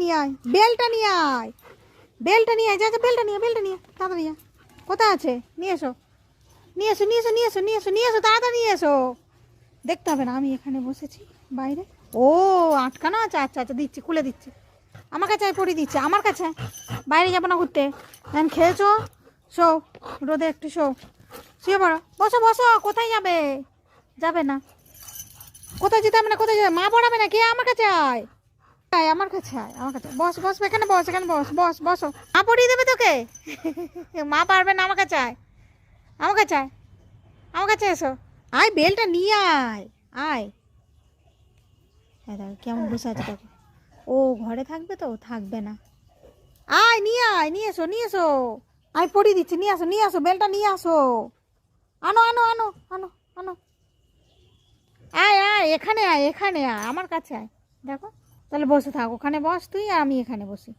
নিয়ে আয়, বেলটা নিয়ে আয়, বেলটা নিয়ে আয়, যা বেলটা নিয়ে তাড়াতাড়ি যা। কোথায় আছে? নিয়ে এসো, নিয়ে এসো তাড়াতাড়ি নিয়ে এসো। দেখতে হবে না, আমি এখানে বসেছি বাইরে। ও আটকানো আছে, আচ্ছা আচ্ছা দিচ্ছি, খুলে দিচ্ছি। আমার কাছে পরিয়ে দিচ্ছে, আমার কাছে। বাইরে যাবো না ঘুরতে, এখন খেয়েছো, শো রোদে একটু শো, শুয়ে পড়ো, বসো বসো। কোথায় যাবে? যাবে না, কোথায় যেতে হবে না, কোথায় যাবে? মা পড়াবে না, কে? আমার কাছে আয়, আমার কাছে আয়, আমার কাছে বস, বস এখানে বস, এখানে বস, বস বসো। মা পড়িয়ে দেবে তোকে। মা পারবে না, আমার কাছে আয়, আমার কাছে আয়, আমার কাছে এসো। আয় বেলটা নিয়ে আয়, আয়। হ্যাঁ দেখো কেমন বসে আছে দেখো। ও ঘরে থাকবে তো, থাকবে না। আয় নিয়ে এসো, আয় পড়িয়ে দিচ্ছি, নিয়ে আসো বেলটা নিয়ে আসো। আনো আনো আনো আনো আনো। আয় আয় এখানে আয়, এখানে আয়, আমার কাছে আয়। দেখো তাহলে বসে থাক, ওখানে বস তুই আর আমি এখানে বসি।